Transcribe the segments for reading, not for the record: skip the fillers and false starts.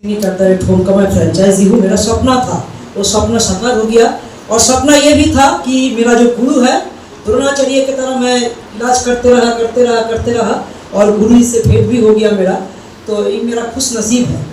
नहीं करता है होम का मैं फ्रेंचाइजी हूँ। मेरा सपना था, वो सपना साकार हो गया। और सपना ये भी था कि मेरा जो गुरु है द्रोणाचार्य की तरह मैं इलाज करते रहा और गुरु से भेंट भी हो गया मेरा। तो ये मेरा खुश नसीब है।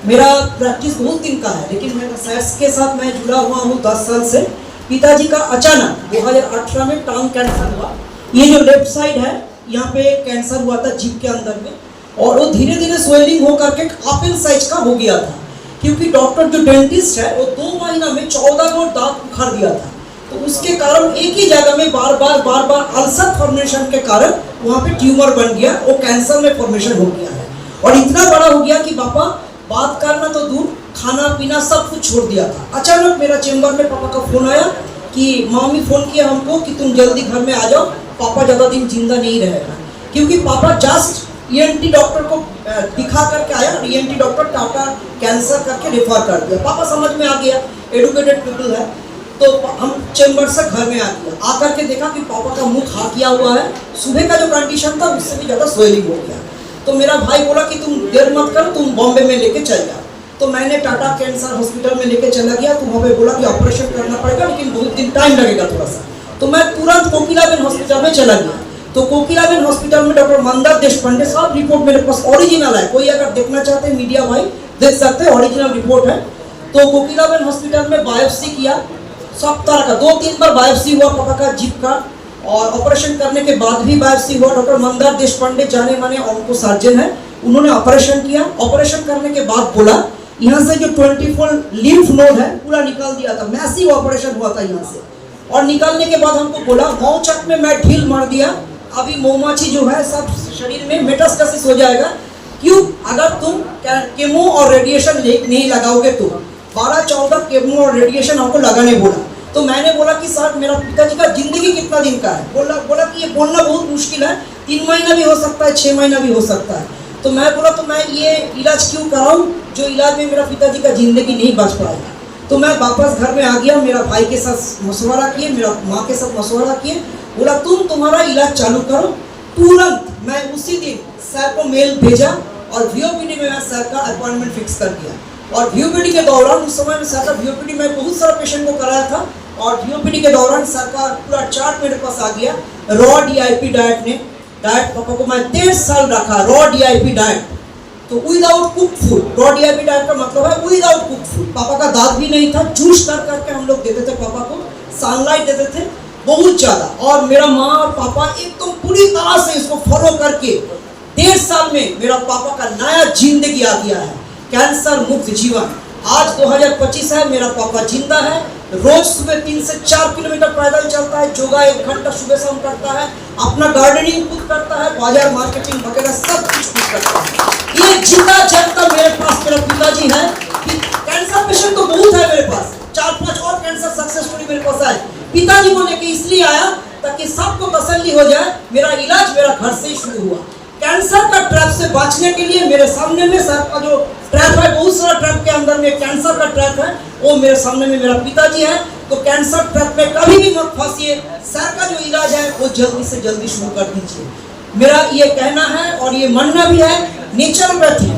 मेरा प्रैक्टिस बहुत दिन का है, लेकिन मेरा साइंस के साथ मैं जुड़ा हुआ हूँ 10 साल से। पिताजी का अचानक 2018 में टांग कैंसर हुआ। ये जो लेफ्ट साइड है यहाँ पे कैंसर हुआ था जीभ के अंदर में, और वो धीरे धीरे स्वेलिंग होकर के एप्पल साइज का हो गया था। क्योंकि डॉक्टर जो डेंटिस्ट है वो 2 महीना में 14 गो दांत उखाड़ दिया था। तो उसके कारण एक ही जगह में बार बार अल्सर फॉर्मेशन के कारण वहाँ पे ट्यूमर बन गया, वो कैंसर में फॉर्मेशन हो गया है। और इतना बड़ा हो गया कि पापा बात करना तो दूर, खाना पीना सब कुछ छोड़ दिया था। अचानक मेरा चेम्बर में पापा का फोन आया कि मामी फोन किया हमको कि तुम जल्दी घर में आ जाओ, पापा ज़्यादा दिन जिंदा नहीं रहेगा। क्योंकि पापा जस्ट ईएनटी डॉक्टर को दिखा करके आया, ईएनटी डॉक्टर टाटा कैंसर करके रेफर कर दिया। पापा समझ में आ गया, एडुकेटेड पीपल है। तो हम चेम्बर से घर में आ गया, आकर के देखा कि पापा का मुंह खा किया हुआ है। सुबह का जो कंडीशन था उससे भी ज़्यादा स्वेलिंग हो गया। तो मेरा भाई बोला कि तुम देर मत कर, तुम बॉम्बे में लेके चल जाओ। तो मैंने टाटा कैंसर हॉस्पिटल में लेके चला गया। तो वहाँ पे बोला कि ऑपरेशन करना पड़ेगा, लेकिन बहुत दिन टाइम लगेगा थोड़ा सा। तो मैं तुरंत कोकिलाबेन हॉस्पिटल में चला गया। तो कोकिलाबेन हॉस्पिटल में डॉक्टर मंदार देशपांडे सब रिपोर्ट मेरे पास ओरिजिनल है। कोई अगर देखना चाहते हैं मीडिया भाई देख सकते हैं, ओरिजिनल रिपोर्ट है। तो कोकिलाबेन हॉस्पिटल में बायोप्सी किया, सब तरह का 2-3 बार बायोप्सी हुआ पापा का जीभ का, और ऑपरेशन करने के बाद भी बायोप्सी हुआ। डॉक्टर मंदार देशपांडे जाने माने ऑन्को सर्जन है, उन्होंने ऑपरेशन किया। ऑपरेशन करने के बाद बोला यहाँ से जो 24 लिम्फ नोड है पूरा निकाल दिया था। मैसिव ऑपरेशन हुआ था यहाँ से। और निकालने के बाद हमको बोला मौचक में मैं ढील मार दिया, अभी मौमाछी जो है सब शरीर में मेटास्टेसिस हो जाएगा। क्यों? अगर तुम केमो और रेडिएशन नहीं लगाओगे तो 12-14 केमो और रेडिएशन हमको लगाने बोला। तो मैंने बोला कि सर मेरा पिताजी का जिंदगी कितना दिन का है? बोला कि ये बोलना बहुत मुश्किल है, 3 महीना भी हो सकता है, 6 महीना भी हो सकता है। तो मैं बोला तो मैं ये इलाज क्यों कराऊं जो इलाज में मेरा पिताजी का जिंदगी नहीं बच पाएगा। तो मैं वापस घर में आ गया, मेरा भाई के साथ मशवरा किए, मेरा माँ के साथ मशवरा किए। बोला तुम्हारा इलाज चालू करो। तुरंत मैं उसी दिन सर को मेल भेजा और वीओपीडी में मैं सर का अपॉइंटमेंट फिक्स कर दिया। और वीओपीडी के दौरान उस समय में सर का वीओपीडी में बहुत सारा पेशेंट को कराया था, और वीओपीडी के दौरान सर का पूरा चार्ट मेरे पास आ गया। रॉ डीआईपी डाइट ने डाइट पापा को मैं 13 साल रखा, रॉ डीआईपी डाइट। तो without cook food, raw DIP diet का मतलब है विदाउट कुक फूड। पापा का दांत भी नहीं था, जूस कर करके हम लोग देते थे पापा को, सनलाइट देते थे बहुत ज़्यादा। और मेरा माँ और पापा एकदम पूरी तरह से इसको फॉलो करके 1.5 साल में मेरा पापा का नया जिंदगी आ गया है, कैंसर मुक्त जीवन। आज 2025 है, मेरा पापा जिंदा है। रोज सुबह 3 से 4 किलोमीटर पैदल चलता है, योगा 1 घंटा सुबह शाम करता है, अपना गार्डनिंग खुद करता है, बाजार मार्केटिंग वगैरह सब कुछ खुद करता है। ये जिंदा जगता मेरे पास मेरा पिताजी है। कैंसर पेशेंट तो बहुत है मेरे पास, 4-5 और कैंसर सक्सेस स्टोरी मेरे पास है। पिताजी को लेके इसलिए आया ताकि सबको तसल्ली हो जाए। मेरा इलाज मेरा घर से ही शुरू हुआ। कैंसर का ट्रैप से बचने के लिए मेरे सामने में सर का जो ट्रैप है, बहुत सारा ट्रैप के अंदर में कैंसर का ट्रैप है, वो मेरे सामने में मेरा पिताजी है। तो कैंसर ट्रैप में कभी भी मत फंसिए। सर का जो इलाज है वो जल्दी से जल्दी शुरू कर दीजिए। मेरा ये कहना है और ये मानना भी है, नेचुरोपैथी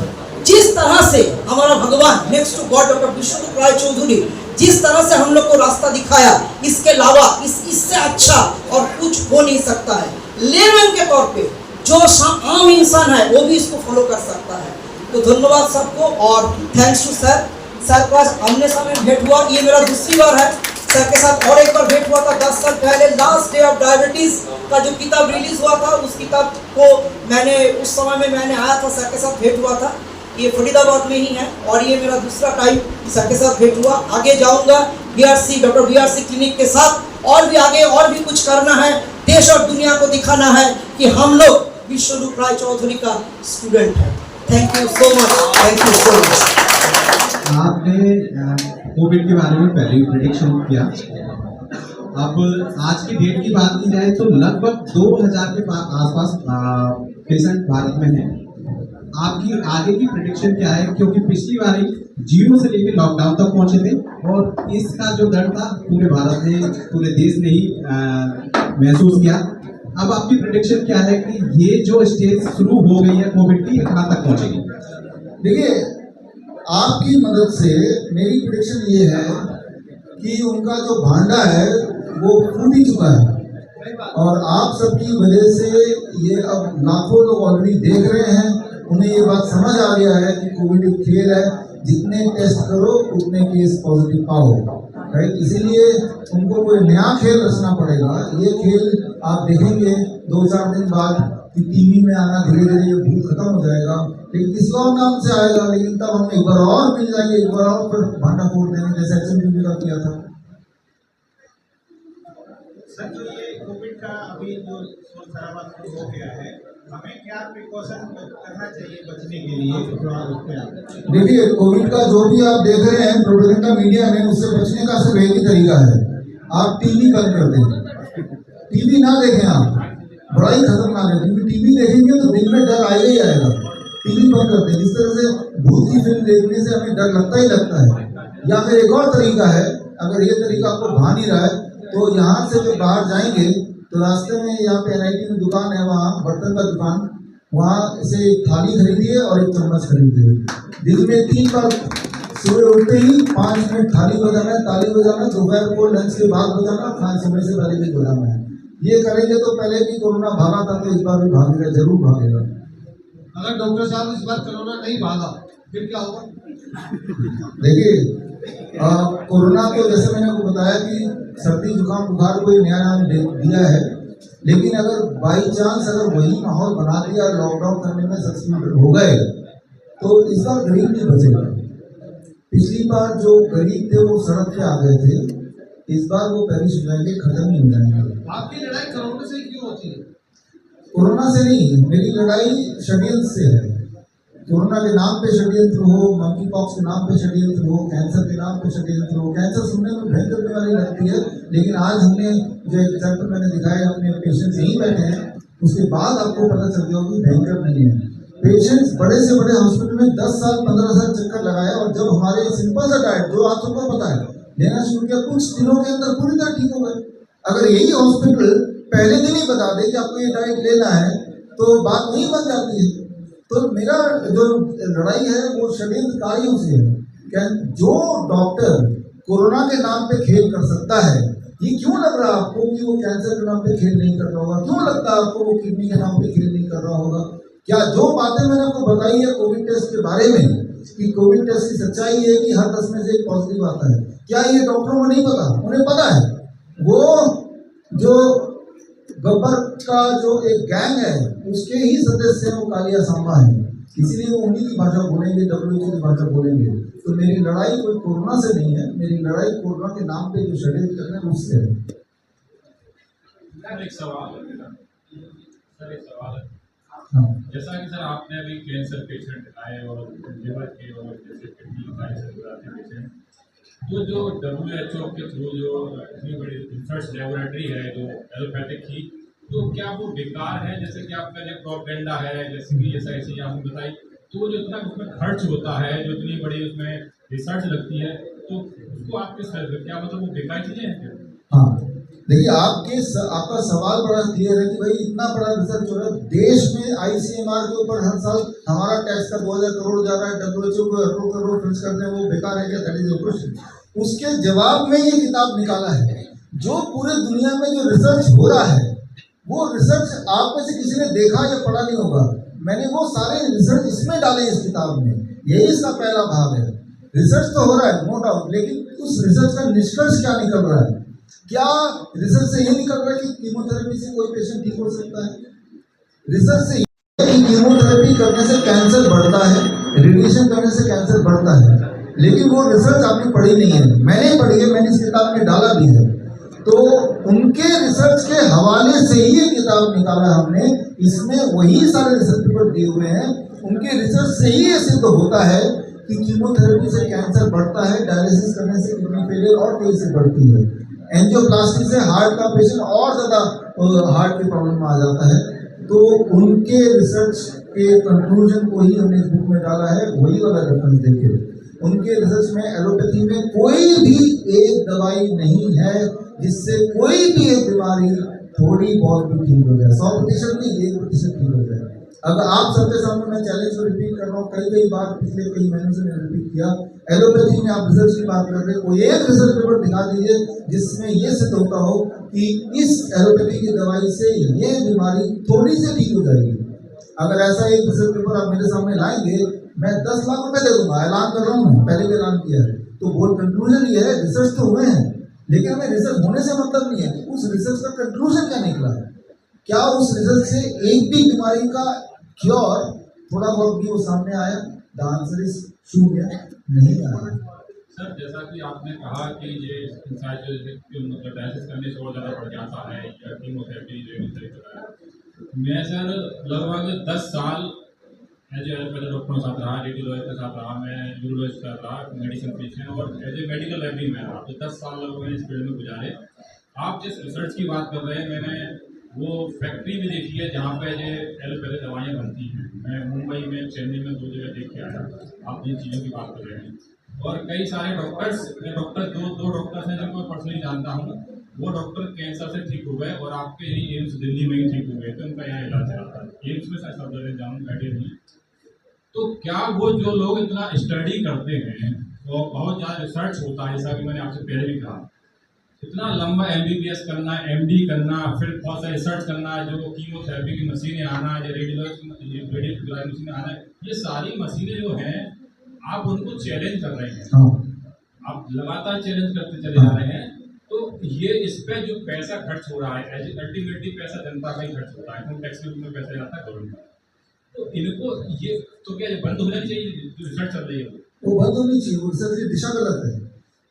जिस तरह से हमारा भगवान next to God doctor Vishnu Rai Chaudhary जिस तरह से हम लोग को रास्ता दिखाया, इसके अलावा इससे अच्छा और कुछ हो नहीं सकता है। लेमन के तौर पे जो आम इंसान है वो भी इसको फॉलो कर सकता है। तो धन्यवाद सबको और थैंक्स टू सर। सर का आमने सामने भेंट हुआ, ये मेरा दूसरी बार है। सर के साथ और एक बार भेंट हुआ था 10 साल पहले, लास्ट डे ऑफ डायबिटीज का जो किताब रिलीज हुआ था, उस किताब को मैंने उस समय में मैंने आया था, सर के साथ भेंट हुआ था। ये फरीदाबाद में ही है, और ये मेरा दूसरा टाइम सर के साथ भेंट हुआ। आगे जाऊंगा बीआरसी डॉक्टर बीआरसी क्लिनिक के साथ, और भी आगे और भी कुछ करना है। देश और दुनिया को दिखाना है कि हम लोग विश्वरूप राय चौधरी का स्टूडेंट है। Thank you so much, thank you so much. आपने कोविड के बारे में पहले ही प्रेडिक्शन किया। अब आज की डेट की बात की जाए तो लगभग 2000 के आसपास पेशेंट भारत में हैं। आपकी आगे की प्रेडिक्शन क्या है? क्योंकि पिछली बार 0 से लेकर लॉकडाउन तक पहुंचे थे, और इसका जो डर था पूरे भारत ने, पूरे देश ने ही महसूस किया। अब आपकी प्रेडिक्शन क्या है कि ये जो स्टेज शुरू हो गई है कोविड की, कहाँ तक पहुंचेगी? देखिए, आपकी मदद से मेरी प्रेडिक्शन ये है कि उनका जो भांडा है वो फूट ही चुका है, और आप सबकी वजह से ये अब लाखों लोग ऑलरेडी देख रहे हैं, उन्हें ये बात समझ आ गया है कि कोविड एक खेल है, जितने टेस्ट करो उतने केस पॉजिटिव पाओ, राइट। इसीलिए उनको कोई नया खेल रचना पड़ेगा। ये खेल आप देखेंगे 2-4 दिन बाद कि टीवी में आना धीरे धीरे ये भूत खत्म हो जाएगा, लेकिन किसी और नाम से आएगा, लेकिन तब हम एक बार और मिल जाएंगे, एक बार और फिर भांडा फोड़ देंगे जैसे HMDB का किया था। सर, जो ये कोविड का अभी जो शोर शराबा शुरू हो गया है, हमें क्या प्रिकॉशन करना चाहिए बचने के लिए? देखिए, कोविड का जो भी आप देख रहे हैं प्रोपेगेंडा मीडिया में, उससे बचने का सिर्फ एक ही तरीका है, आप टीवी बंद कर दें। टीवी ना देखें, आप बड़ा ही खतरनाक है, क्योंकि टीवी देखेंगे तो दिन में डर आएगा ही आएगा। टीवी बंद कर दें। जिस तरह से भूत की फिल्म देखने से हमें डर लगता ही लगता है। या फिर एक और तरीका है, अगर ये तरीका आपको भा नहीं रहा है, तो यहाँ से जब बाहर जाएंगे तो रास्ते में यहाँ पे NIT में दुकान है, वहाँ बर्तन का दुकान, वहाँ से एक थाली खरीदिए और एक चम्मच खरीदिए। दिन में 3 बार सुबह उठते ही 5 मिनट थाली बजाना है, ताली बजाना है, दोपहर को लंच के बाद बजाना, खाने समय से पहले भी बजाना है। ये करेंगे तो पहले भी कोरोना भागा था, तो इस बार भी भागेगा, जरूर भागेगा। अगर डॉक्टर साहब इस बार कोरोना नहीं भागा फिर क्या होगा? देखिए, कोरोना को जैसे मैंने आपको बताया कि सर्दी जुकाम बुखार कोई नया नाम दिया है, लेकिन अगर बाई चांस अगर वही माहौल बना दिया, लॉकडाउन करने में सक्सेसफुल हो गए, तो इस बार गरीब नहीं बचेगा। पिछली बार जो गरीब थे वो सड़क पे आ गए थे, इस बार वो पेरिश हो जाएंगे, खत्म ही हो जाएंगे। आपकी लड़ाई कोरोना से क्यों होती है? कोरोना से नहीं, मेरी लड़ाई षड्यंत्र से है। कोरोना के नाम पे षड्यंत्र हो, मंकी पॉक्स के नाम पे षड्यंत्र हो, कैंसर के नाम पे षड्यंत्र हो। कैंसर सुनने में भयंकर बीमारी लगती है, लेकिन आज हमने जो एग्जाम्पल मैंने दिखाया, अपने पेशेंट्स यहीं बैठे हैं, उसके बाद आपको पता चल गया कि भयंकर नहीं है। पेशेंट्स बड़े से बड़े हॉस्पिटल में 10 साल 15 साल चक्कर लगाया, और जब हमारे सिंपल सा डाइट जो आप सबको पता है लेना शुरू किया, कुछ दिनों के अंदर पूरी तरह ठीक हो गए। अगर यही हॉस्पिटल पहले दिन ही बता दे कि आपको ये डाइट लेना है, तो बात नहीं बन जाती है। तो मेरा जो लड़ाई है वो षड्यंत्रकारियों से है। क्या जो डॉक्टर कोरोना के नाम पे खेल कर सकता है, ये क्यों लग रहा है आपको कि वो कैंसर के नाम पे खेल नहीं कर रहा होगा? क्यों लगता है आपको वो किडनी के नाम पे खेल नहीं कर रहा होगा? क्या जो बातें मैंने आपको बताई है कोविड टेस्ट के बारे में, कि कोविड टेस्ट की सच्चाई है कि हर 10 में से एक पॉजिटिव आता है, क्या ये डॉक्टरों को नहीं पता? उन्हें पता है। वो जो गब्बर का जो एक गैंग है, उसके ही सदस्य हैं वो कालिया सांबा है, इसीलिए वो उन्हीं की भाषा बोलेंगे, WHO की भाषा बोलेंगे। तो मेरी लड़ाई कोई कोरोना से नहीं है, मेरी लड़ाई कोरोना के नाम पे जो षड्यंत्र कर रहे हैं उससे है। एक सवाल है। हाँ। जैसा कि सर आपने अभी कैंसर पेशेंट आए और लिवर के और जैसे किडनी पेशेंट, तो जो WHO के थ्रू जो इतनी बड़ी रिसर्च लेबोरेटरी है जो एलोपैथिक की, तो क्या वो बेकार है? जैसे कि आपका जो प्रोपेगेंडा है, जैसे कि ऐसा ऐसी आपने बताई, तो जो इतना उसमें खर्च होता है, जो इतनी बड़ी उसमें रिसर्च लगती है, तो उसको आप किस तरह से, क्या मतलब वो बेकार चीज़ें हैं क्या? हाँ, देखिए, आपका सवाल बड़ा क्लियर है कि भाई इतना बड़ा रिसर्च हो रहा है देश में, ICMR के ऊपर हर साल हमारा टैक्स का 2000 करोड़ जा रहा है, WHO को 2 करोड़ खर्च करते हैं, वो बेकार है क्या? That is question. उसके जवाब में ये किताब निकाला है। जो पूरे दुनिया में जो रिसर्च हो रहा है, वो रिसर्च आप में से किसी ने देखा या पढ़ा नहीं होगा। मैंने वो सारे रिसर्च इसमें डाले इस किताब में, यही इसका पहला भाग है। रिसर्च तो हो रहा है नो डाउट, लेकिन उस रिसर्च का निष्कर्ष क्या निकल रहा है? क्या रिसर्च से ये निकल रहा है कि कीमोथेरेपी से कोई पेशेंट ठीक हो सकता है? रिसर्च से ये कि कीमोथेरेपी करने से कैंसर बढ़ता है, रेडिएशन करने से कैंसर बढ़ता है, लेकिन वो रिसर्च आपने पढ़ी नहीं है। मैंने पढ़ी है, मैंने इस किताब में डाला भी है। तो उनके रिसर्च के हवाले से ही ये किताब निकाला हमने, इसमें वही सारे रिसर्च पेपर दिए हुए हैं। उनके रिसर्च से ही ये सिद्ध होता है कि कीमोथेरेपी से कैंसर बढ़ता है, डायलिसिस करने से किडनी फेलियर और तेजी से बढ़ती है, एंजियोप्लास्टी से हार्ट का पेशेंट और ज़्यादा हार्ट की प्रॉब्लम में आ जाता है। तो उनके रिसर्च के कंक्लूजन को ही हमने इस बुक में डाला है, वही वाला रेफरेंस देखिए। उनके रिसर्च में एलोपैथी में कोई भी एक दवाई नहीं है जिससे कोई भी एक बीमारी थोड़ी बहुत भी ठीक हो जाए, 100% नहीं, 1% ठीक हो जाए। अगर आप सबके सामने मैं चैलेंज को रिपीट कर रहा हूँ, कई बार पिछले कई महीनों से मैंने रिपीट किया, एलोपैथी में आप रिसर्च की बात कर रहे हो, कोई एक रिसर्च पेपर दिखा दीजिए जिसमें ये सिद्ध होता हो कि इस एलोपैथी की दवाई से ये बीमारी थोड़ी सी ठीक हो जाएगी। अगर ऐसा एक रिसर्च पेपर आप मेरे सामने लाएंगे, मैं 10 लाख रुपए दे दूंगा, ऐलान कर रहा हूँ, मैं पहले भी ऐलान किया है। तो वो कंक्लूजन ये है, रिसर्च तो हुए हैं, लेकिन हमें रिसर्च होने से मतलब नहीं है कि उस रिसर्च का कंक्लूजन क्या निकला, क्या उस रिसर्च से एक भी बीमारी का क्योर थोड़ा बहुत भी वो सामने आया। द आंसर इज शून्य, नहीं आया। सर, जैसा कि आपने कहा कि ये इंसान जो मतलब डायलिसिस करने से और ज़्यादा बढ़ जाता है या कीमोथेरेपी रेडियोथेरेपी, मैं सर लगभग 10 साल एज एलोपैथी डॉक्टर के साथ रहा, रेडियोलॉजिस्ट के साथ रहा, मैं यूरोलॉजिस्ट के साथ रहा, मेडिसिन फिजिशियन और एज ए मेडिकल लैब भी मैं रहा। तो 10 साल लगभग मैंने इस फील्ड में गुजारे। आप जिस रिसर्च की बात कर रहे हैं, मैंने वो फैक्ट्री भी देखी है जहाँ पे ये एलोपैथी दवाइयाँ बनती हैं। मैं मुंबई में, चेन्नई में 2 जगह देख के आया। आप जिन चीज़ों की बात कर रहे हैं, और कई सारे डॉक्टर्स दो डॉक्टर्स हैं जिनको मैं पर्सनली जानता हूँ, वो डॉक्टर कैंसर से ठीक हो गए और आपके यही एम्स दिल्ली में ही ठीक हो गए, तो उनका यहाँ इलाज चलाता है। एम्स में शायद सब जगह जानूँ, आइडिया नहीं। तो क्या वो जो लोग इतना स्टडी करते हैं और बहुत ज़्यादा रिसर्च होता है, जैसा कि मैंने आपसे पहले भी कहा, इतना लंबा MBBS करना, MD करना, फिर बहुत सारा रिसर्च करना, जो कीमोथेरेपी की मशीनें आना, जो रेडियोथेरेपी मशीनें आना, ये सारी मशीनें जो हैं आप उनको चैलेंज कर रहे हैं। आप लगातार चैलेंज करते चले जा रहे हैं। तो ये इस पे जो पैसा खर्च हो रहा है, अल्टीमेटली पैसा जनता का ही खर्च होता है, टैक्स के रूप में पैसा जाता है गवर्नमेंट। तो इनको ये तो क्या बंद हो जानी चाहिए जो रिसर्च चल रही है वो बंद होनी चाहिए। वो रिसर्च की दिशा गलत है।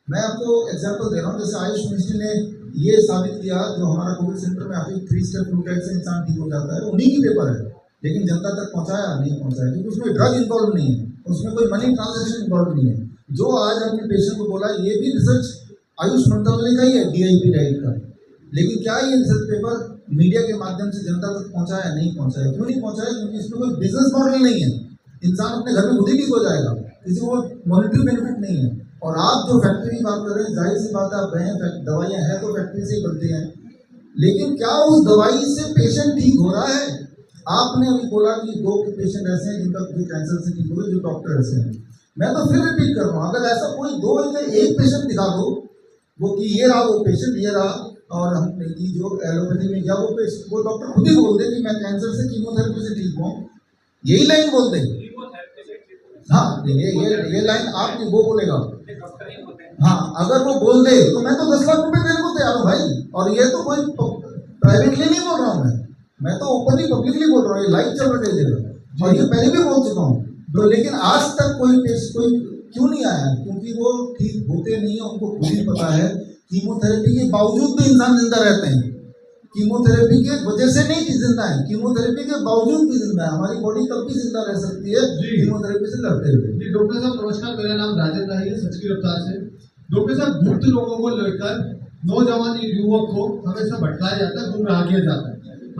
मैं आपको एग्जांपल दे रहा हूँ, जैसे आयुष मिनिस्ट्री ने ये साबित किया, जो हमारा कोविड सेंटर में आके 3 स्टेप फ्लूटाइड से इंसान ठीक हो जाता है, उन्हीं की पेपर है, लेकिन जनता तक पहुँचाया नहीं पहुँचाया, क्योंकि उसमें ड्रग इन्वॉल्व नहीं है, उसमें कोई मनी ट्रांजेक्शन इन्वॉल्व नहीं है। जो आज हमने पेशेंट को बोला, ये भी रिसर्च आयुष मंत्रालय का ही है, DIP डाइट का, लेकिन क्या ये रिसर्च पेपर मीडिया के माध्यम से जनता तक पहुँचाया? नहीं पहुँचाया। क्यों नहीं पहुँचाया? क्योंकि इसमें कोई बिजनेस मॉडल नहीं है। इंसान अपने घर में खुद ही ठीक हो जाएगा, किसी को मॉनिटरी बेनिफिट नहीं है। और आप जो फैक्ट्री की बात कर रहे हैं, जाहिर सी बात है, आप गए, दवाइयाँ हैं तो फैक्ट्री से ही बनती हैं, लेकिन क्या उस दवाई से पेशेंट ठीक हो रहा है? आपने अभी बोला कि 2 पेशेंट ऐसे हैं जिनका जो कैंसर से ठीक हुए, जो डॉक्टर ऐसे हैं। मैं तो फिर रिपीट कर रहा हूँ, अगर ऐसा कोई 2 या 1 पेशेंट दिखा दो, वो कि ये रहा वो पेशेंट, ये रहा, और हमने की जो एलोपैथी में गया वो डॉक्टर खुद ही बोल दे कि मैं कैंसर से कीमोथेरेपी से ठीक हूँ, यही लाइन बोल दे। हाँ, ये लाइन आप नहीं, वो बोलेगा। हाँ, अगर वो बोल दे तो मैं तो 10 लाख रुपए देने को तैयार हूँ भाई। और ये तो कोई प्राइवेटली नहीं बोल रहा हूँ, मैं तो ओपनली पब्लिकली बोल रहा हूँ, ये लाइव चल रहा है जगह, और ये पहले भी बोल चुका हूँ। तो लेकिन आज तक कोई क्यों नहीं आया? क्योंकि वो ठीक होते नहीं है, उनको खुद ही पता है। कीमोथेरेपी के बावजूद भी इंसान जिंदा रहते हैं, कीमोथेरेपी के वजह से नहीं जिंदा है, कीमोथेरेपी के बावजूद भी जिंदा है। हमारी बॉडी तब भी जिंदा रह सकती है कीमोथेरेपी से लड़ते हुए। जी डॉक्टर साहब नमस्कार, मेरा नाम राजेंद्र है, सच की रफ्तार से। डॉक्टर साहब, वृद्ध लोगों को लेकर नौजवान युवक को हमेशा भटकाया जाता है, गुमराह किया जाता है।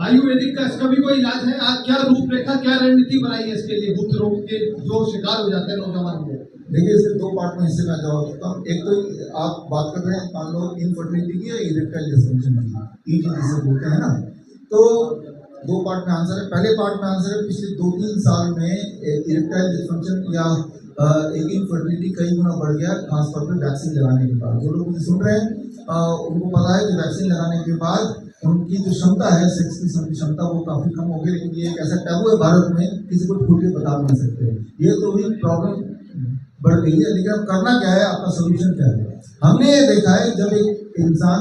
आयुर्वेदिक का इसका भी कोई इलाज है? आप क्या रूपरेखा, क्या रणनीति बनाई है इसके लिए वृद्ध रोग के जो शिकार हो जाते हैं नौजवान लोग? देखिए, इसके 2 पार्ट में हिस्से में जवाब देता हूँ। एक तो आप बात कर रहे हैं, मान लो इनफर्टिलिटी की या इरेक्टाइल डिसफंक्शन की, ED जिसे बोलते हैं ना, तो 2 पार्ट में आंसर है। पहले पार्ट में आंसर है, पिछले 2-3 साल में इरेक्टाइल डिसफंक्शन या एक इनफर्टिलिटी कई गुना बढ़ गया, खासतौर पर वैक्सीन लगाने के बाद। जो लोग मुझे सुन रहे हैं उनको पता है कि वैक्सीन लगाने के बाद उनकी जो क्षमता है, सेक्स की क्षमता, वो काफ़ी कम हो गई। लेकिन ये एक ऐसा टैबू है भारत में, किसी को खोल के बता नहीं सकते। ये तो भी प्रॉब्लम बढ़ गई है, लेकिन अब करना क्या है, आपका सोल्यूशन क्या है? हमने ये देखा है, जब एक इंसान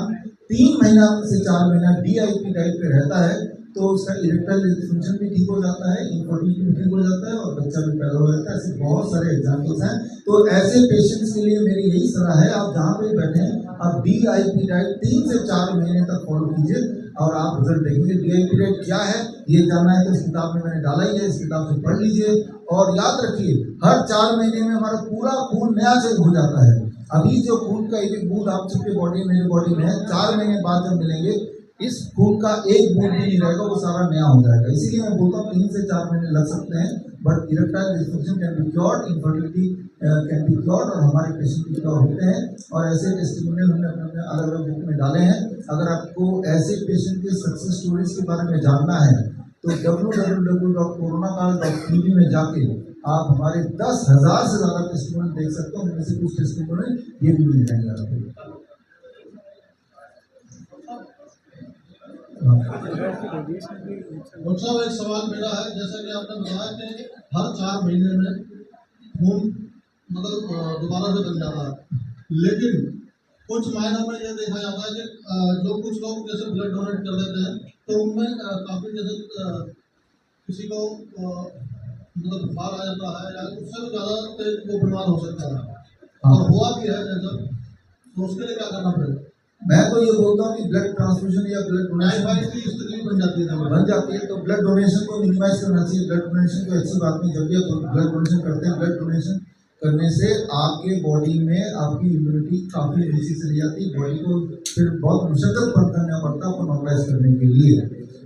3 महीना से 4 महीना DIP डाइट पे रहता है, तो उसका इरेक्टाइल डिसफंक्शन भी ठीक हो जाता है, इनफर्टिलिटी भी ठीक हो जाता है, और बच्चा भी पैदा हो जाता है। ऐसे बहुत सारे एग्जाम्पल्स हैं। तो ऐसे पेशेंट्स के लिए मेरी यही सलाह है, आप जहाँ पे बैठे हैं, आप DIP डाइट 3 से 4 महीने तक फॉलो कीजिए, और आप रिजल्ट देखेंगे। DIP डाइट क्या है ये जानना है तो इस किताब में मैंने डाला ही है, इस किताब से पढ़ लीजिए। और याद रखिए, हर 4 महीने में हमारा पूरा खून नया चेंज हो जाता है। अभी जो खून का एक बूंद आप सबके बॉडी में, मेरी बॉडी में है, 4 महीने बाद जब मिलेंगे, इस खून का एक बूंद भी नहीं रहेगा, वो सारा नया हो जाएगा। इसीलिए मैं बोलता हूँ 3 से 4 महीने लग सकते हैं, but erectile dysfunction can be cured, infertility can be cured, और हमारे पेशेंट भी क्योर होते हैं। और ऐसे टेस्टिमोनियल हमने अपने अलग अलग बुक में डाले हैं। अगर आपको ऐसे पेशेंट के सक्सेस स्टोरीज के बारे में जानना है तो www.coronakaal.tv में जाके आप हमारे 10,000 से ज़्यादा टेस्टिमोनी देख सकते हो। उनमें से कुछ टेस्टिमोनी ये भी मिल जाएंगे आपको। डॉक्टर साहब, एक सवाल मेरा है, जैसा कि आपने बताया कि हर 4 महीने में खून मतलब दोबारा से बन जाता है, लेकिन कुछ मायनों में ये देखा जाता है कि जो कुछ लोग जैसे ब्लड डोनेट कर देते हैं तो उनमें काफ़ी जैसे किसी को मतलब बुखार आ जाता है या उससे भी ज़्यादा तेज वो बीमार हो सकता है, और हुआ भी है ऐसा, तो उसके लिए क्या करना पड़ेगा? मैं तो ये बोलता हूँ कि ब्लड ट्रांसफ्यूजन या ब्लड डोनेशन की स्थिति बन जाती है तो ब्लड डोनेशन को मिनिमाइज करना चाहिए। ब्लड डोनेशन कोई अच्छी बात नहीं, जब भी आप ब्लड डोनेशन करते हैं, ब्लड डोनेशन करने से आपके बॉडी में आपकी इम्यूनिटी काफ़ी नीचे चली जाती है। बॉडी को फिर बहुत मुशक्कत करना पड़ता है आपको नॉर्मलाइज करने के लिए।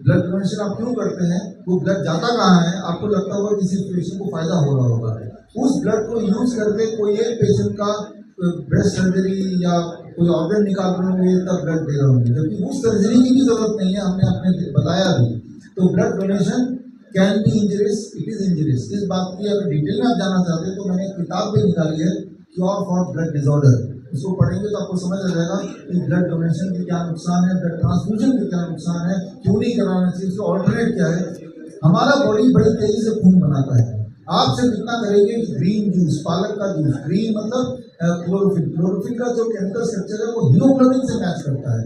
ब्लड डोनेशन आप क्यों करते हैं? वो ब्लड जाता कहाँ है? आपको लगता होगा किसी पेशेंट को फायदा हो रहा होगा, उस ब्लड को यूज करके कोई एक पेशेंट का ब्रेस्ट सर्जरी या कोई ऑर्गन निकाल रहे होंगे तब ब्लड दे रहे होंगे, जबकि उस सर्जरी की भी जरूरत नहीं है, हमने आपने बताया भी। तो blood donation can be injurious, it is injurious. इस बात की अगर डिटेल में आप जानना चाहते हैं तो मैंने एक किताब भी निकाली है, क्योर फॉर ब्लड डिसऑर्डर। उसको पढ़ेंगे तो आपको समझ आ जाएगा कि ब्लड डोनेशन के क्या नुकसान है, ब्लड ट्रांसफ्यूजन के क्या नुकसान है, क्यों नहीं कराना चाहिए, उसका ऑल्टरनेट क्या है। हमारा बॉडी बड़ी तेजी से खून बनाता है। आप सिर्फ इतना करेंगे कि ग्रीन जूस, पालक का जूस, ग्रीन मतलब क्लोरोफिल का जो केमिकल स्ट्रक्चर है वो हीमोग्लोबिन से मैच करता है।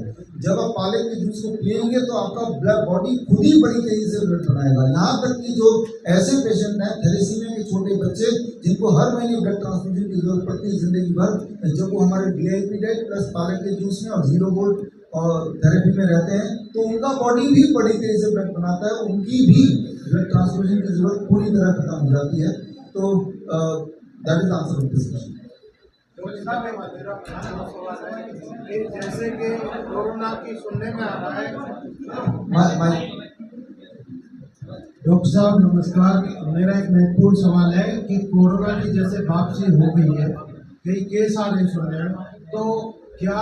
जब आप पालक के जूस को पिएंगे तो आपका ब्लड बॉडी खुद ही बड़ी तेजी से ब्लड बनाएगा। यहाँ तक कि जो ऐसे पेशेंट हैं थैलेसीमिया के छोटे बच्चे जिनको हर महीने ब्लड ट्रांसफ्यूजन की जरूरत पड़ती है जिंदगी भर, जब वो हमारे DIP डाइट प्लस पालक के जूस में और 0 वोल्ट और थेरेपी में रहते हैं तो उनका बॉडी भी बड़ी तेजी से ब्लड बनाता है, उनकी भी ब्लड ट्रांसफ्यूजन की जरूरत पूरी तरह खत्म हो जाती है। तो that is answer of this question. जैसे कि कोरोना की सुनने में आ रहा है। डॉक्टर साहब नमस्कार, मेरा एक महत्वपूर्ण सवाल है कि कोरोना की जैसे वापसी हो गई है, कई केस आ रहे सुनने में, तो क्या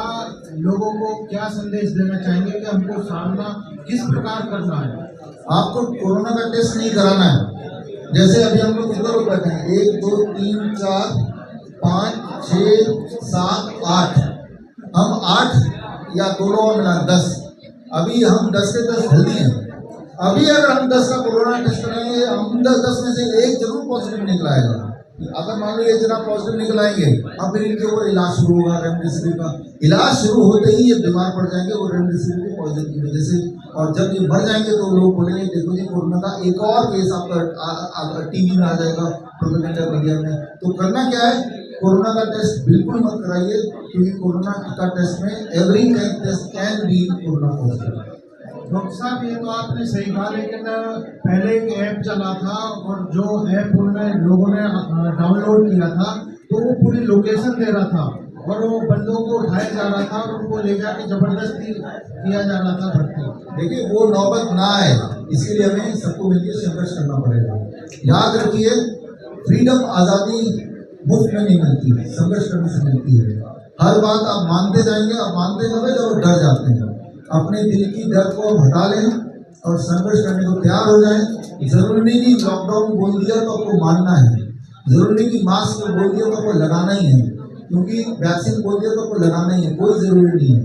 लोगों को क्या संदेश देना चाहेंगे कि हमको सामना किस प्रकार करना है? आपको कोरोना का टेस्ट नहीं कराना है। जैसे अभी हम लोग कितने लोग बैठे हैं, 1 2 3 4 5 6 7 8, हम 8 या 2 और मिला 10, अभी हम 10 के 10 हेल्दी हैं। अभी अगर हम 10 का कोरोना टेस्ट कराएंगे, हम 10 में से एक जरूर पॉजिटिव निकलाएगा। अगर मान लो ये जना पॉजिटिव निकलाएंगे, अब फिर इनके ऊपर इलाज शुरू होगा रेमडेसिविर का। इलाज शुरू होते ही ये बीमार पड़ जाएंगे वो रेमडेसिविर के पॉइजन की वजह से, और जब ये मर जाएंगे तो लोग बोलेंगे देखो जी कोरोना का एक और केस आपका टीवी में आ जाएगा, प्रोपेगेंडा मीडिया में। तो करना क्या है, कोरोना का टेस्ट बिल्कुल मत कराइए, क्योंकि कोरोना का टेस्ट में every test can be corona positive. Doctor साहब ये तो आपने सही कहा, लेकिन पहले एक ऐप चला था और जो ऐप उनमें लोगों ने डाउनलोड किया था तो वो पूरी लोकेशन दे रहा था और वो बंदों को उठाया जा रहा था और उनको ले जाके जबरदस्ती किया जा रहा था भर्ती। देखिए वो नौबत ना आए, इसके लिए हमें सबको मिलकर संघर्ष करना पड़ेगा। याद रखिए फ्रीडम, आज़ादी मुफ्त में नहीं मिलती, संघर्ष करने से मिलती है। हर बात आप मानते जाएंगे, आप मानते जाओगे जब डर जाते हैं। अपने दिल की डर को हटा लें और संघर्ष करने को तैयार हो जाएं। जरूरी नहीं कि लॉकडाउन बोल दिया तो आपको मानना है, जरूरी नहीं कि मास्क बोल दिया तो आपको लगाना ही है, क्योंकि वैक्सीन बोल दिया तो आपको लगाना ही है, कोई जरूरी नहीं है।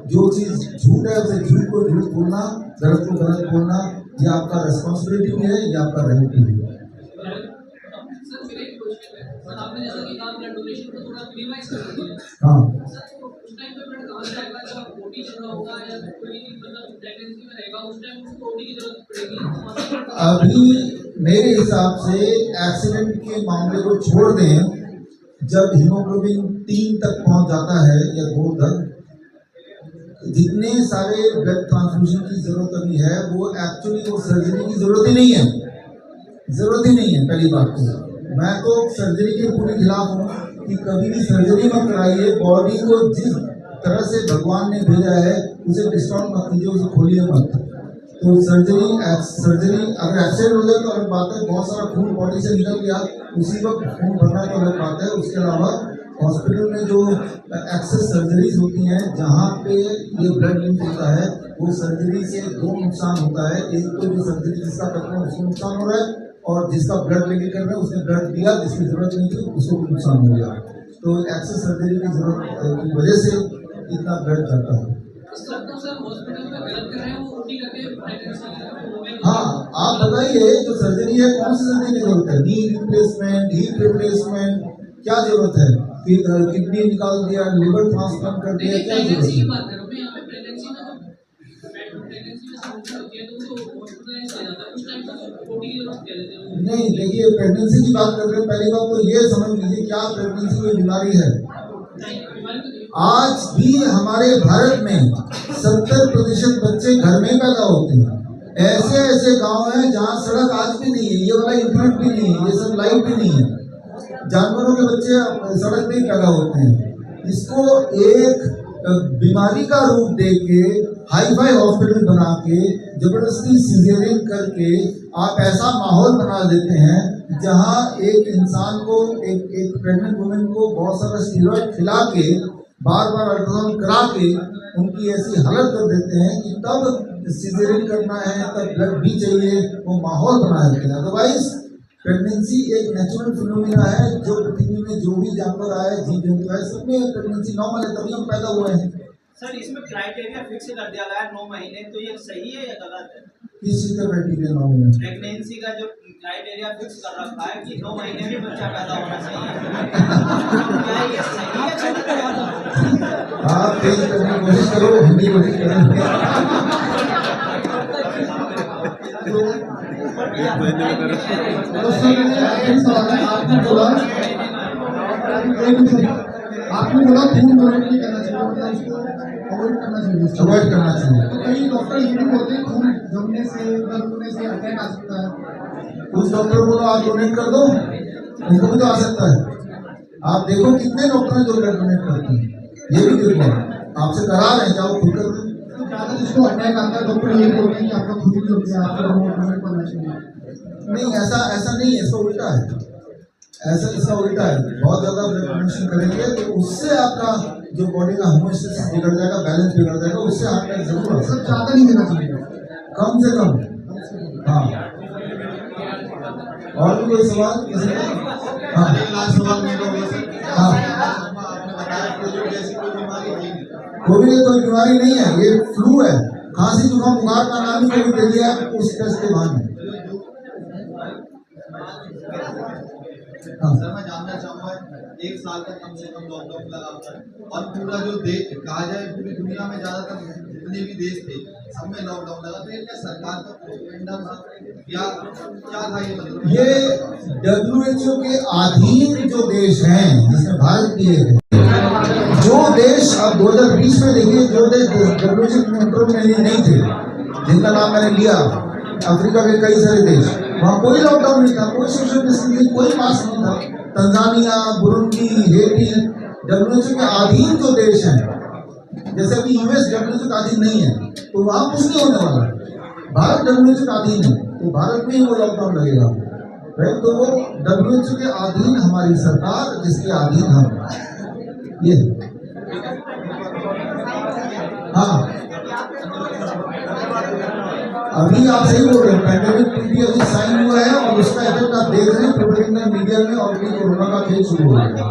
जो चीज़ झूठ है उसे झूठ को झूठ बोलना, गलत को गलत बोलना, ये आपका रिस्पॉन्सिबिलिटी भी है, ये आपका राइट भी है। आपने जैसा कि कहा ब्लड डोनेशन को थोड़ा मिनिमाइज कर दिया। हाँ सर उस टाइम पे ब्लड कहाँ से आएगा, जब ओटी चल रहा होगा या कोई मतलब प्रेगनेंसी में रहेगा, उस टाइम उसको ओटी की जरूरत पड़ेगी। अभी मेरे हिसाब से एक्सीडेंट के मामले को छोड़ दें, जब हीमोग्लोबिन 3 तक पहुंच जाता है या 2 तक, जितने सारे ब्लड ट्रांसफ्यूजन की जरूरत अभी है वो एक्चुअली वो सर्जरी की जरूरत ही नहीं है, जरूरत ही नहीं है। पहली बात तो मैं तो सर्जरी के पूरे खिलाफ हूँ कि कभी भी सर्जरी मत कराइए। बॉडी को जिस तरह से भगवान ने भेजा है उसे डिस्टॉर्ट मत कीजिए, उसे खोलिए मत। तो सर्जरी अगर एक्सीडेंट हो जाए तो अलग बात है, बहुत सारा खून बॉडी से निकल गया उसी वक्त खून भरना तो अलग बात है। उसके अलावा हॉस्पिटल में जो एक्सेस सर्जरीज होती हैं जहाँ पे ये ब्लड यूज होता है, वो सर्जरी से दो नुकसान होता है। एक तो जो सर्जरी जिसका करते हैं उसको नुकसान हो रहा है, और जिसका ब्लड लेके कर रहे हैं उसने ब्लड दिया जिसकी जरूरत नहीं थी उसको भी नुकसान हो गया। तो एक्सेस सर्जरी की जरूरत की वजह से इतना ब्लड जाता है। हाँ, आप बताइए जो सर्जरी है कौन सी सर्जरी की जरूरत है? नी रिप्लेसमेंट, हिप रिप्लेसमेंट, क्या जरूरत है? किडनी निकाल दिया, लिवर ट्रांसप्लांट कर दिया, क्या जरूरत है? नहीं, देखिए प्रेगनेंसी की बात कर रहे हैं, पहली बात तो ये समझ लीजिए क्या प्रेगनेंसी कोई बीमारी है। आज भी हमारे भारत में 70% बच्चे घर में पैदा होते हैं। ऐसे ऐसे गांव हैं जहां सड़क आज भी नहीं है, ये वाला इंटरनेट भी नहीं है, ये सब लाइट भी नहीं है, जानवरों के बच्चे सड़क पे ही पैदा होते हैं। इसको एक बीमारी का रूप दे के हाई फाई हॉस्पिटल बना के जबरदस्ती सिजेरियन करके आप ऐसा माहौल बना देते हैं जहां एक इंसान को, एक प्रेग्नेंट वुमेन को बहुत सारा स्टीरॉइड खिला के बार बार अल्ट्रासाउंड करा के उनकी ऐसी हालत कर देते हैं कि तब सिजेरियन करना है, तब ब्लड भी चाहिए, वो माहौल बना देते हैं। अदरवाइज प्रेगनेंसी एक नेचुरल फिनोमिना है, जो पृथ्वी में जो भी जानवर आए, जीव जंतु है, सब में प्रेगनेंसी नॉर्मल है, तभी हम पैदा हुए हैं। सर, इसमें क्राइटेरिया फिक्स कर दिया गया है 9 महीने, तो ये सही है या गलत है? किस चीज का क्राइटेरिया 9 महीने? प्रेगनेंसी का जो क्राइटेरिया फिक्स कर रखा है कि 9 महीने में बच्चा पैदा होना चाहिए, क्या ये सही है गलत है? आप तेज करने की कोशिश करो, हिंदी कोशिश करेंगे। आपने बोला खून डोनेट नहीं करना चाहिए, मतलब इसको अवॉइड करना चाहिए। अवॉइड करना चाहिए। तो कई डॉक्टर ये भी बोलते हैं खून जमने से, ब्लड होने से अटैक आ सकता है। उस डॉक्टर को तो आप डोनेट कर दो, उनको भी तो आ सकता है। आप देखो कितने डॉक्टर हैं जो ब्लड डोनेट करते हैं, ये भी देखो, आपसे करा रहे हैं, चाहो खुद कर दो। ज्यादा जिसको अटैक आता है डॉक्टर ये बोलते हैं कि आपका खुद ही हो गया, आपको डोनेट करना चाहिए। नहीं, ऐसा नहीं है, इसका उल्टा है। ऐसा इसका उल्टा है, बहुत ज्यादा ब्लड डोनेशन करेंगे तो उससे आपका जो बॉडी का होमोस्टेसिस बिगड़ जाएगा, बैलेंस बिगड़ जाएगा, उससे हार्ट अटैक जरूर आ सकता है। ज्यादा नहीं देना चाहिए, कम से कम। हाँ, और भी कोई सवाल किसी का? हाँ, लास्ट सवाल मेरा होगा सर। हाँ, आपने बताया कोविड जैसी कोई बीमारी नहीं है। कोविड कोई बीमारी नहीं है, ये फ्लू है, खांसी जुकाम बुखार का नाम ही कोविड दे दिया उस टेस्ट के बाद। सर, मैं जानना चाहूँगा, 1 साल तक कम से कम लॉकडाउन लगा हुआ है और पूरा जो देश कहा जाए पूरी दुनिया में ज़्यादातर जितने भी देश थे सब में लॉकडाउन लगा, तो ये क्या सरकार का प्रोपेगेंडा था या क्या था ये? मतलब ये WHO के अधीन जो देश हैं, जिसमें भारत भी है, जो देश अब 2020 में देखिए, जो देश WHO के कंट्रोल में नहीं थे, जिनका नाम मैंने लिया, अफ्रीका के कई सारे देश, वहाँ कोई लॉकडाउन नहीं था, कोई सोशल डिस्टेंसिंग, कोई मास्क नहीं था। तंजानिया, बुरुंडी, हेटी, WHO के अधीन जो देश हैं, जैसे अभी US WHO के अधीन नहीं है, तो वहाँ कुछ नहीं होने वाला। भारत WHO के अधीन है, तो भारत में ही वो लॉकडाउन लगेगा। तो वो WHO के अधीन हमारी सरकार, जिसके अधीन हम, ये हाँ, अभी आप सही बोल रहे हैं, पैंडेमिक ट्रीटी अभी साइन हुआ है और उसका इफेक्ट आप देख रहे हैं, प्रोपेगेंडा मीडिया में ऑलरेडी कोरोना का खेल शुरू हो गया।